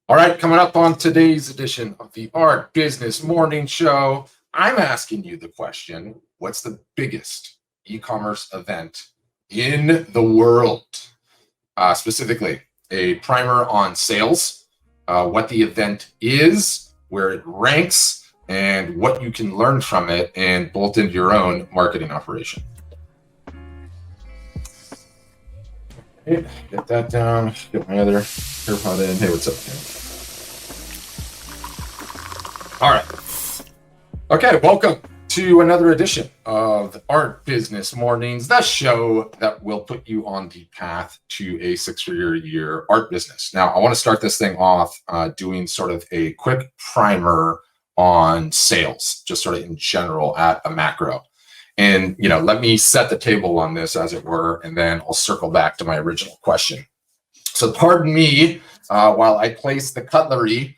All right, coming up on today's edition of the Art Business Morning Show, I'm asking you the question, what's the biggest e-commerce event in the world? Specifically, a primer on sales, what the event is, where it ranks, and what you can learn from it and bolt into your own marketing operation. Hey, get that down, get my other AirPod in. Hey, what's up, man? All right. Okay, welcome to another edition of Art Business Mornings, the show that will put you on the path to a six-figure a year art business. Now, I want to start this thing off doing sort of a quick primer on sales, just sort of in general at a macro. And, let me set the table on this, as it were, and then I'll circle back to my original question. So pardon me while I place the cutlery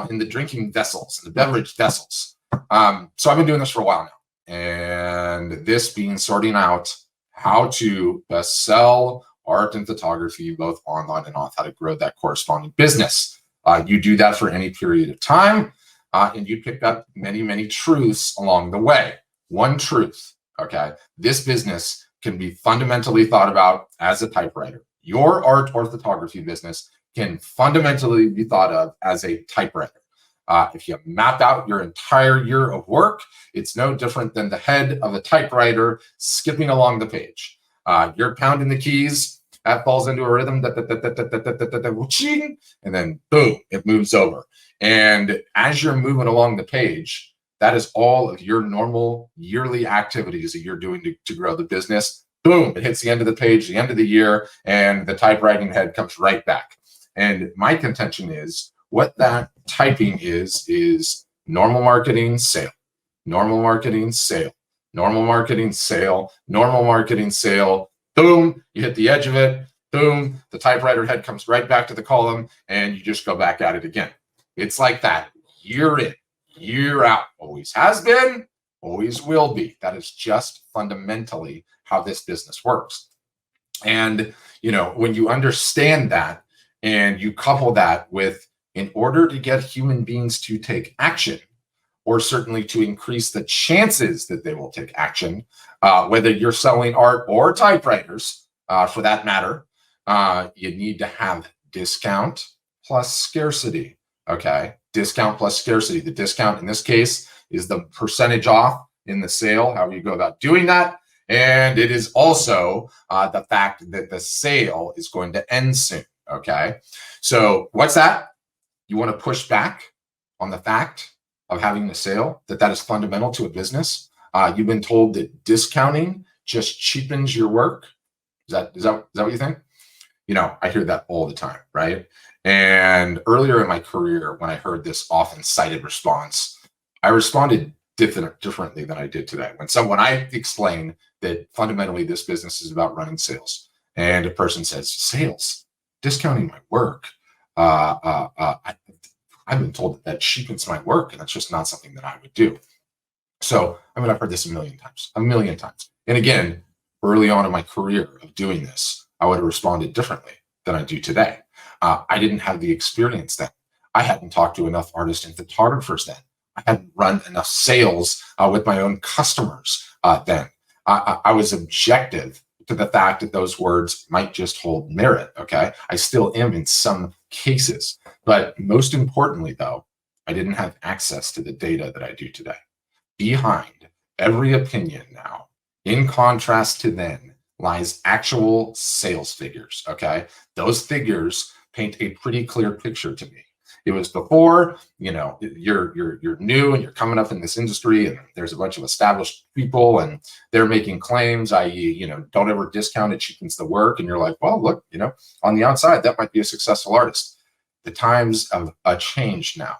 in the drinking vessels, in the beverage vessels. So I've been doing this for a while now, and this being sorting out how to best sell art and photography, both online and off, how to grow that corresponding business. You do that for any period of time, and you pick up many, many truths along the way. One truth, okay? This business can be fundamentally thought about as a typewriter. Your art or photography business can fundamentally be thought of as a typewriter. If you map out your entire year of work, it's no different than the head of a typewriter skipping along the page. You're pounding the keys, that falls into a rhythm, and then boom, it moves over. And as you're moving along the page, that is all of your normal yearly activities that you're doing to grow the business. Boom, it hits the end of the page, the end of the year, and the typewriting head comes right back. And my contention is what that typing is normal marketing, sale, normal marketing, sale, normal marketing, sale, normal marketing, sale. Boom, you hit the edge of it. Boom, the typewriter head comes right back to the column, and you just go back at it again. It's like that year in, year out. Always has been, always will be. That is just fundamentally how this business works. And, when you understand that and you couple that with, in order to get human beings to take action, or certainly to increase the chances that they will take action, whether you're selling art or typewriters, for that matter, you need to have discount plus scarcity. Okay, discount plus scarcity. The discount in this case is the percentage off in the sale, how you go about doing that. And it is also the fact that the sale is going to end soon. Okay, so what's that? You want to push back on the fact of having the sale, that is fundamental to a business. You've been told that discounting just cheapens your work. Is that what you think? I hear that all the time, right? And earlier in my career, when I heard this often cited response, I responded differently than I did today. When I explain that fundamentally this business is about running sales, and a person says, sales, discounting my work, I've been told that cheapens my work, and that's just not something that I would do. So, I've heard this a million times. And again, early on in my career of doing this, I would have responded differently than I do today. I didn't have the experience then. I hadn't talked to enough artists and photographers then. I hadn't run enough sales with my own customers then. I was objective to the fact that those words might just hold merit, okay? I still am in some cases. But most importantly, though, I didn't have access to the data that I do today. Behind every opinion now, in contrast to then, lies actual sales figures, okay? Those figures paint a pretty clear picture to me. It was before, you're new and you're coming up in this industry, and there's a bunch of established people and they're making claims, i.e., don't ever discount, it cheapens the work. And you're like, well, look, on the outside, that might be a successful artist. The times of a change now.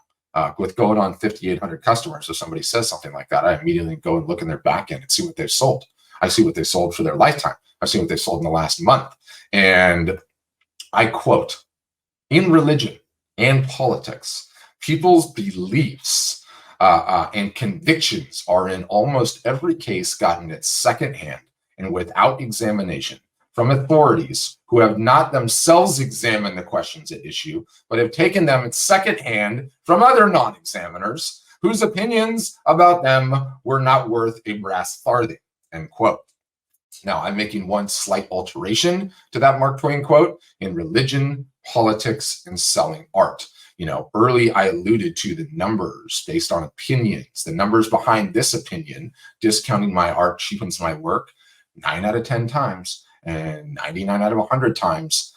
With going on 5,800 customers, if somebody says something like that, I immediately go and look in their back end and see what they've sold. I see what they sold for their lifetime. I've seen what they sold in the last month. And I quote, in religion and politics, people's beliefs and convictions are in almost every case gotten at secondhand and without examination from authorities who have not themselves examined the questions at issue, but have taken them secondhand from other non-examiners whose opinions about them were not worth a brass farthing, end quote. Now, I'm making one slight alteration to that Mark Twain quote in religion, politics, and selling art. Early I alluded to the numbers based on opinions. The numbers behind this opinion, discounting my art cheapens my work 9 out of 10 times, and 99 out of 100 times.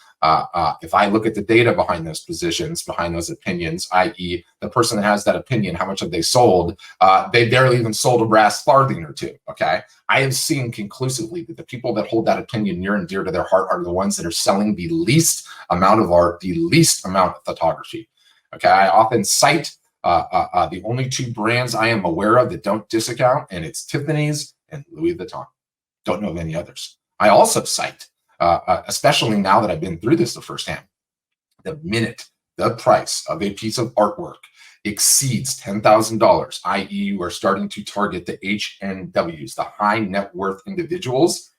If I look at the data behind those positions, behind those opinions, i.e. the person that has that opinion, how much have they sold? They barely even sold a brass farthing or two, okay? I have seen conclusively that the people that hold that opinion near and dear to their heart are the ones that are selling the least amount of art, the least amount of photography, okay? I often cite the only 2 brands I am aware of that don't discount, and it's Tiffany's and Louis Vuitton. Don't know of any others. I also cite, especially now that I've been through this the first hand, the minute the price of a piece of artwork exceeds $10,000, i.e. you are starting to target the HNWs, the high net worth individuals,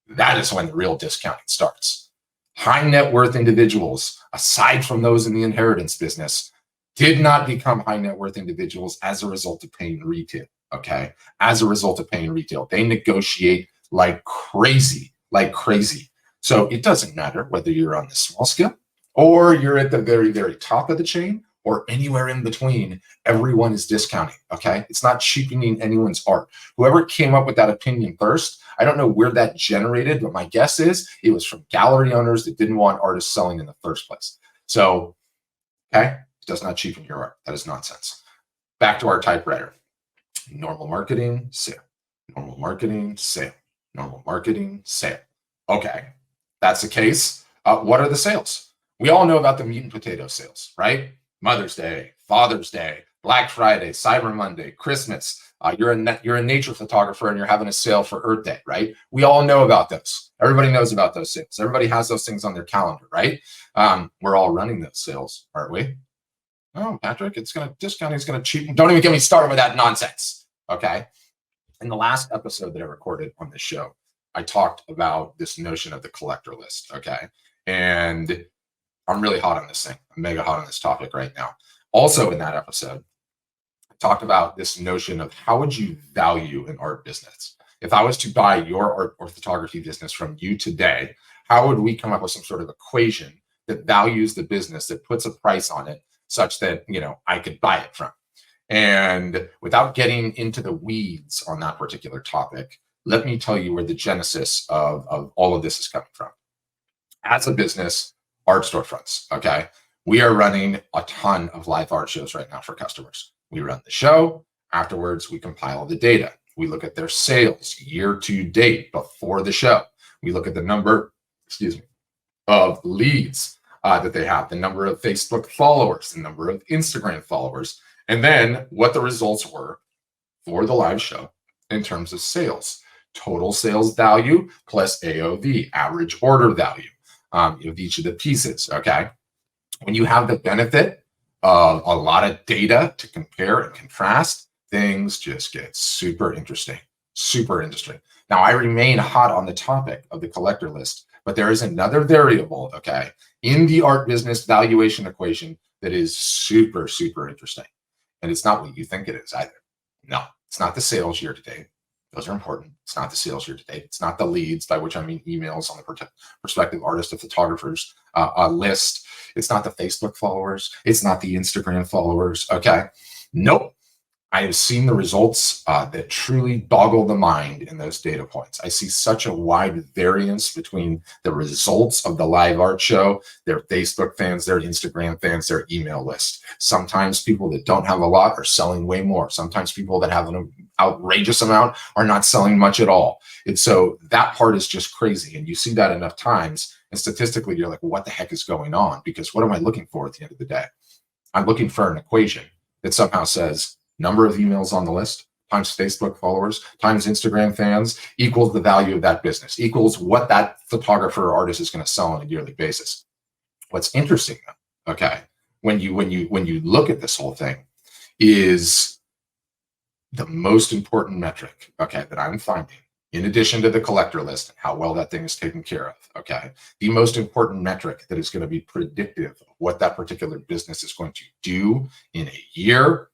that is when the real discounting starts. High net worth individuals, aside from those in the inheritance business, did not become high net worth individuals as a result of paying retail, okay? As a result of paying retail. They negotiate like crazy. So it doesn't matter whether you're on the small scale or you're at the very, very top of the chain or anywhere in between. Everyone is discounting, okay? It's not cheapening anyone's art. Whoever came up with that opinion first, I don't know where that generated, but my guess is it was from gallery owners that didn't want artists selling in the first place. So, okay, it does not cheapen your art. That is nonsense. Back to our typewriter. Normal marketing, sale. Normal marketing, sale. Normal marketing, sale. Okay, that's the case. What are the sales? We all know about the meat and potato sales, right? Mother's Day, Father's Day, Black Friday, Cyber Monday, Christmas. You're a nature photographer and you're having a sale for Earth Day, right? We all know about those. Everybody knows about those sales. Everybody has those things on their calendar, right? We're all running those sales, aren't we? Oh, Patrick, discounting's gonna cheapen. Don't even get me started with that nonsense. Okay. In the last episode that I recorded on this show, I talked about this notion of the collector list, okay? And I'm really hot on this thing. I'm mega hot on this topic right now. Also in that episode, I talked about this notion of how would you value an art business? If I was to buy your art or photography business from you today, how would we come up with some sort of equation that values the business, that puts a price on it such that, I could buy it from? And without getting into the weeds on that particular topic, let me tell you where the genesis of all of this is coming from. As a business, art storefronts, okay? We are running a ton of live art shows right now for customers. We run the show. Afterwards, we compile the data. We look at their sales year to date before the show. We look at the number, of leads that they have, the number of Facebook followers, the number of Instagram followers, and then what the results were for the live show in terms of sales. Total sales value plus AOV, average order value, of each of the pieces, okay? When you have the benefit of a lot of data to compare and contrast, things just get super interesting. Now, I remain hot on the topic of the collector list, but there is another variable, okay, in the art business valuation equation that is super interesting. And it's not what you think it is either. No, it's not the sales year to date. Those are important. It's not the sales year to date. It's not the leads, by which I mean emails on the prospective artist or photographers list. It's not the Facebook followers. It's not the Instagram followers. Okay. Nope. I have seen the results that truly boggle the mind in those data points. I see such a wide variance between the results of the live art show, their Facebook fans, their Instagram fans, their email list. Sometimes people that don't have a lot are selling way more. Sometimes people that have an outrageous amount are not selling much at all. And so that part is just crazy. And you see that enough times. And statistically, you're like, what the heck is going on? Because what am I looking for at the end of the day? I'm looking for an equation that somehow says, number of emails on the list times Facebook followers times Instagram fans equals the value of that business, equals what that photographer or artist is going to sell on a yearly basis. What's interesting though, okay, when you look at this whole thing, is the most important metric, okay, that I'm finding in addition to the collector list and how well that thing is taken care of, okay, the most important metric that is going to be predictive of what that particular business is going to do in a year,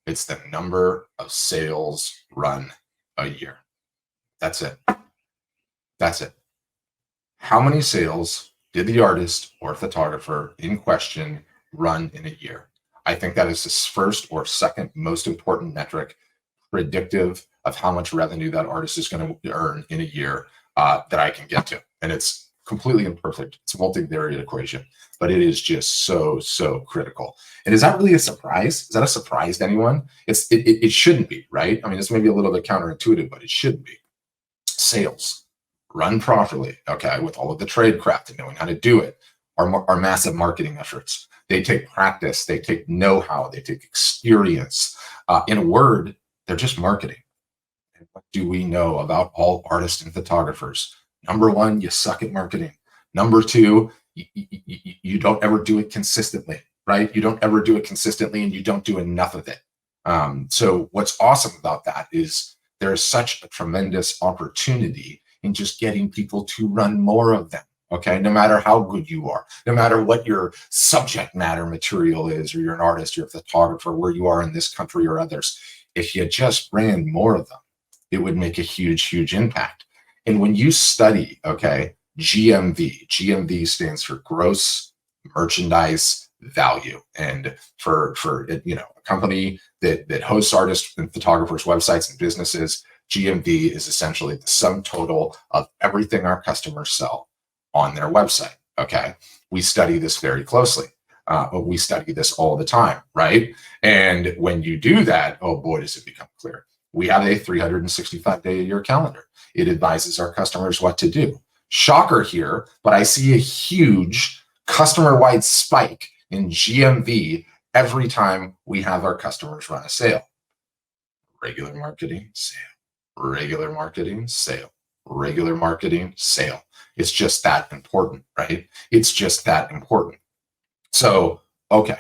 it's the number of sales run a year. That's it. That's it. How many sales did the artist or photographer in question run in a year? I think that is the first or second most important metric predictive of how much revenue that artist is going to earn in a year that I can get to. And it's completely imperfect. It's a multivariate equation, but it is just so critical. And is that really a surprise? Is that a surprise to anyone? It shouldn't be, right? I mean, it's maybe a little bit counterintuitive, but it shouldn't be. Sales run properly, okay, with all of the trade craft and knowing how to do it, are massive marketing efforts. They take practice, they take know-how, they take experience. In a word, they're just marketing. And what do we know about all artists and photographers? Number one, you suck at marketing. Number two, you don't ever do it consistently, right? You don't ever do it consistently, and you don't do enough of it. So what's awesome about that is there's such a tremendous opportunity in just getting people to run more of them. Okay, no matter how good you are, no matter what your subject matter material is, or you're an artist, you're a photographer, where you are in this country or others, if you just ran more of them, it would make a huge impact. And when you study, okay, GMV stands for gross merchandise value. And for a company that hosts artists and photographers' websites and businesses, GMV is essentially the sum total of everything our customers sell on their website. Okay, we study this very closely. We study this all the time, right? And when you do that, oh boy, does it become clear. We have a 365-day-a-year calendar. It advises our customers what to do. Shocker here, but I see a huge customer-wide spike in GMV every time we have our customers run a sale. Regular marketing, sale. Regular marketing, sale. Regular marketing, sale. It's just that important, right? It's just that important. So, okay,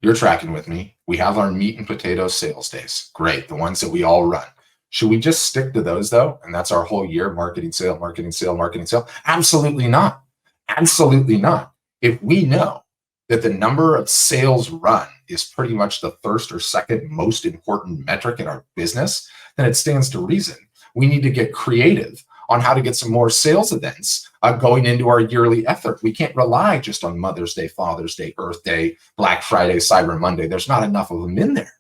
you're tracking with me. We have our meat and potatoes sales days. Great, the ones that we all run. Should we just stick to those though? And that's our whole year, marketing, sale, marketing, sale, marketing, sale? Absolutely not. Absolutely not. If we know that the number of sales run is pretty much the first or second most important metric in our business, then it stands to reason we need to get creative on how to get some more sales events going into our yearly effort. We can't rely just on Mother's Day, Father's Day, Earth Day, Black Friday, Cyber Monday. There's not enough of them in there.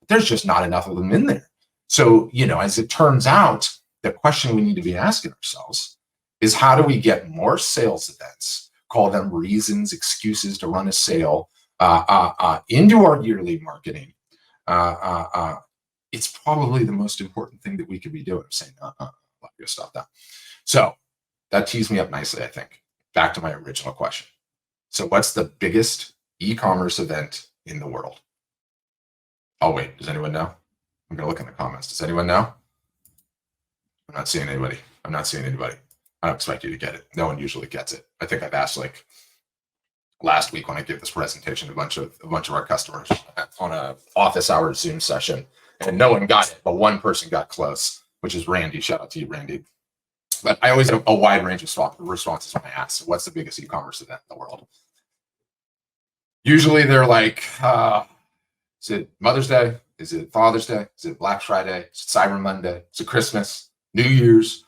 There's just not enough of them in there. So, as it turns out, the question we need to be asking ourselves is, how do we get more sales events, call them reasons, excuses to run a sale, into our yearly marketing? It's probably the most important thing that we could be doing. I'm saying, stop that. So that tees me up nicely, I think. Back to my original question. So what's the biggest e-commerce event in the world? Oh, wait, does anyone know? I'm going to look in the comments. Does anyone know? I'm not seeing anybody. I don't expect you to get it. No one usually gets it. I think I've asked like last week when I gave this presentation to a bunch of our customers on a office hours Zoom session, and no one got it, but one person got close, which is Randy. Shout out to you, Randy. But I always have a wide range of responses when I ask, what's the biggest e-commerce event in the world? Usually they're like, is it Mother's Day? Is it Father's Day? Is it Black Friday? Is it Cyber Monday? Is it Christmas? New Year's?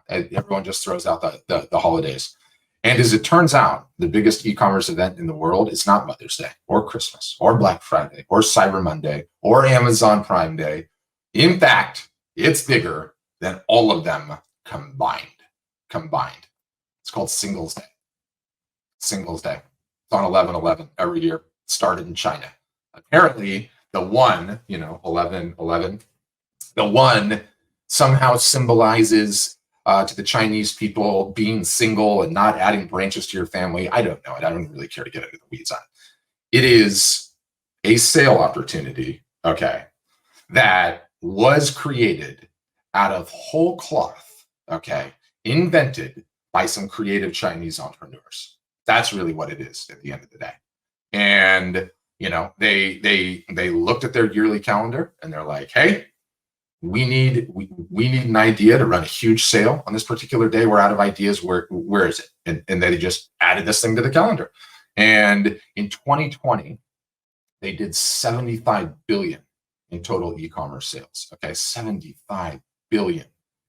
Everyone just throws out the holidays. And as it turns out, the biggest e-commerce event in the world is not Mother's Day or Christmas or Black Friday or Cyber Monday or Amazon Prime Day. In fact, it's bigger than all of them combined. It's called Singles Day. Singles Day. It's on 11/11 every year. It started in China. Apparently, the one, 11/11, the one somehow symbolizes to the Chinese people being single and not adding branches to your family. I don't know it. I don't really care to get into the weeds on it. It is a sale opportunity, okay, that was created out of whole cloth, okay, invented by some creative Chinese entrepreneurs. That's really what it is at the end of the day. And they looked at their yearly calendar and they're like, hey, we need an idea to run a huge sale on this particular day. We're out of ideas. Where is it? And they just added this thing to the calendar. And in 2020, they did 75 billion in total e-commerce sales. Okay, 75 billion.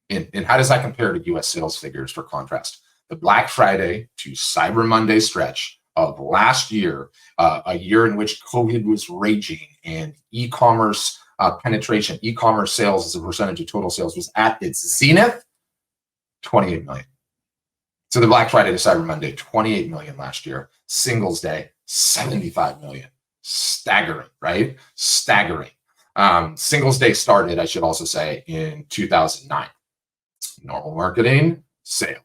And how does that compare to US sales figures for contrast? The Black Friday to Cyber Monday stretch of last year, a year in which COVID was raging and e-commerce penetration, e-commerce sales as a percentage of total sales was at its zenith, 28 million. So the Black Friday to Cyber Monday, 28 million last year. Singles Day, 75 million. Staggering, right? Staggering. Singles Day started, I should also say, in 2009. Normal marketing, sale.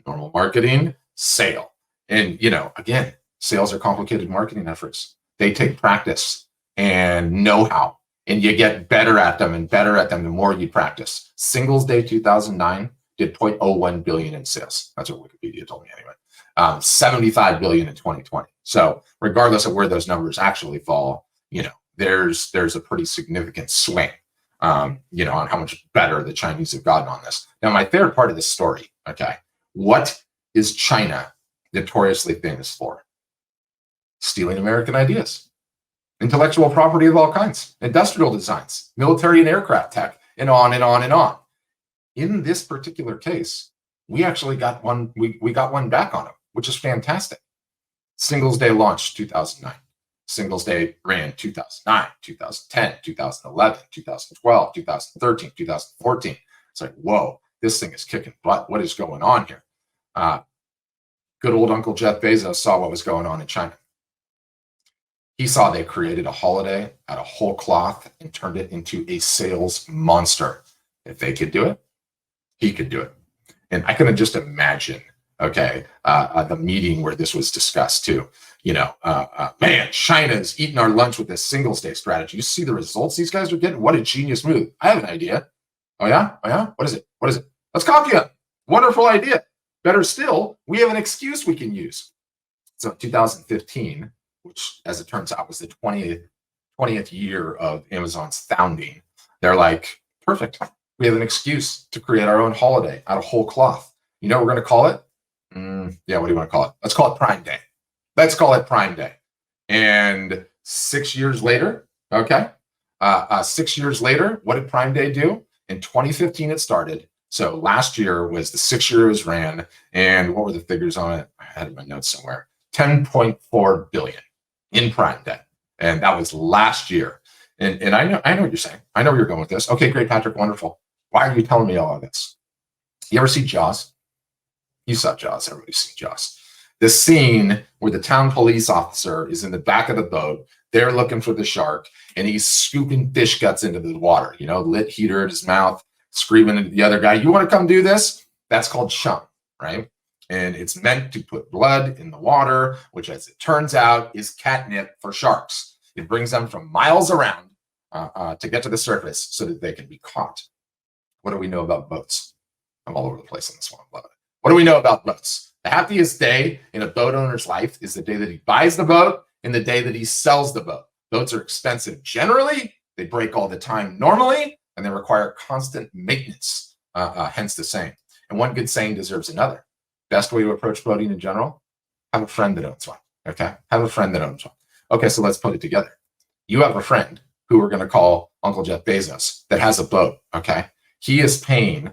Normal marketing, sale. And, again, sales are complicated marketing efforts. They take practice and know-how, and you get better at them and better at them the more you practice. Singles Day 2009 did 0.01 billion in sales. That's what Wikipedia told me anyway. 75 billion in 2020. So regardless of where those numbers actually fall, there's a pretty significant swing, on how much better the Chinese have gotten on this. Now, my favorite part of this story, okay, what is China notoriously famous for? Stealing American ideas, intellectual property of all kinds, industrial designs, military and aircraft tech, and on and on and on. In this particular case, we actually got one, we got one back on them, which is fantastic. Singles Day launched 2009. Singles Day ran 2009, 2010, 2011, 2012, 2013, 2014. It's like, whoa, this thing is kicking butt. What is going on here? Good old Uncle Jeff Bezos saw what was going on in China. He saw they created a holiday out of whole cloth and turned it into a sales monster. If they could do it, he could do it. And I can just imagine, okay, the meeting where this was discussed too. Man, China's eating our lunch with this Singles Day strategy. You see the results these guys are getting? What a genius move. I have an idea. Oh yeah? Oh yeah? What is it? What is it? Let's copy it. Wonderful idea. Better still, we have an excuse we can use. So in 2015, which as it turns out was the 20th year of Amazon's founding, they're like, perfect. We have an excuse to create our own holiday out of whole cloth. You know what we're going to call it? Yeah, what do you want to call it? Let's call it Prime Day. Let's call it Prime Day. And 6 years later, okay, 6 years later, what did Prime Day do? In 2015, it started. So last year was the 6 years ran. And what were the figures on it? I had it in my notes somewhere. 10.4 billion in Prime Day. And that was last year. And I know what you're saying. I know where you're going with this. Okay, great, Patrick, wonderful. Why are you telling me all of this? You ever see Jaws? You saw Jaws. Everybody's seen Jaws. The scene where the town police officer is in the back of the boat, they're looking for the shark, and he's scooping fish guts into the water, lit heater in his mouth, screaming at the other guy, you want to come do this? That's called chum, right? And it's meant to put blood in the water, which, as it turns out, is catnip for sharks. It brings them from miles around to get to the surface so that they can be caught. What do we know about boats? I'm all over the place on this one. I love it. What do we know about boats? The happiest day in a boat owner's life is the day that he buys the boat and the day that he sells the boat. Boats are expensive generally. They break all the time normally, and they require constant maintenance, hence the saying. And one good saying deserves another. Best way to approach boating in general, have a friend that owns one, okay? Have a friend that owns one. Okay, so let's put it together. You have a friend who we're going to call Uncle Jeff Bezos that has a boat, okay? He is paying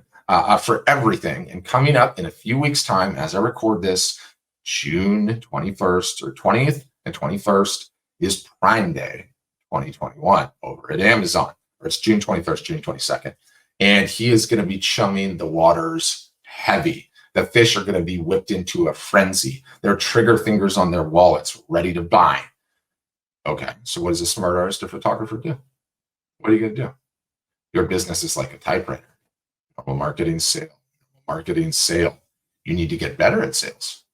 for everything. And coming up in a few weeks' time, as I record this, June 21st or 20th and 21st is Prime Day 2021 over at Amazon. Or it's June 21st, June 22nd. And he is going to be chumming the waters heavy. The fish are going to be whipped into a frenzy. Their trigger fingers on their wallets, ready to buy. Okay, so what does a smart artist or photographer do? What are you going to do? Your business is like a typewriter. Marketing, sale. You need to get better at sales.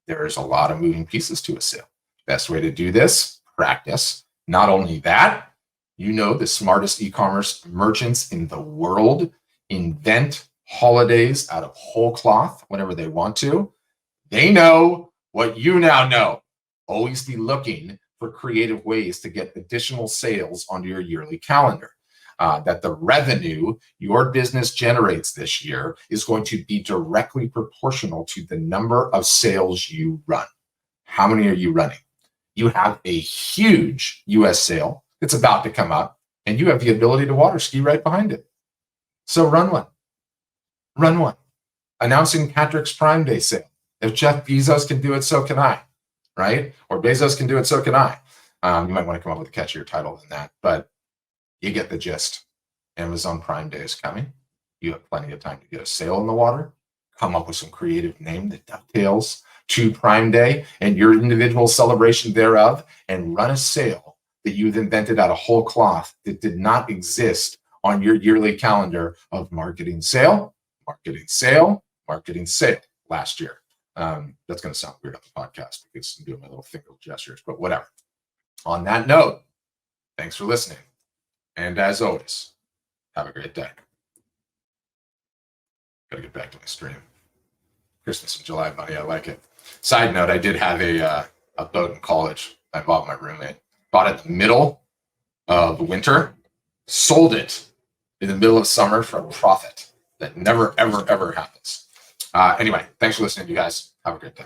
There's a lot of moving pieces to a sale. Best way to do this, practice. Not only that, the smartest e-commerce merchants in the world invent holidays out of whole cloth whenever they want to. They know what you now know. Always be looking for creative ways to get additional sales onto your yearly calendar. that the revenue your business generates this year is going to be directly proportional to the number of sales you run. How many are you running? You have a huge US sale that's about to come up, and you have the ability to water ski right behind it. So run one. Run one. Announcing Patrick's Prime Day sale. If Jeff Bezos can do it, so can I, right? Or Bezos can do it, so can I. You might want to come up with a catchier title than that, but you get the gist. Amazon Prime Day is coming. You have plenty of time to get a sale in the water, come up with some creative name that dovetails to Prime Day and your individual celebration thereof, and run a sale that you've invented out of whole cloth that did not exist on your yearly calendar of marketing sale, marketing sale, marketing sale last year. That's going to sound weird on the podcast because I'm doing my little finger gestures, but whatever. On that note, thanks for listening. And as always, have a great day. Gotta get back to my stream. Christmas in July money, I like it. Side note, I did have a boat in college. I bought my roommate. Bought it in the middle of winter, sold it in the middle of summer for a profit. That never, ever, ever happens. Anyway, thanks for listening, you guys. Have a great day.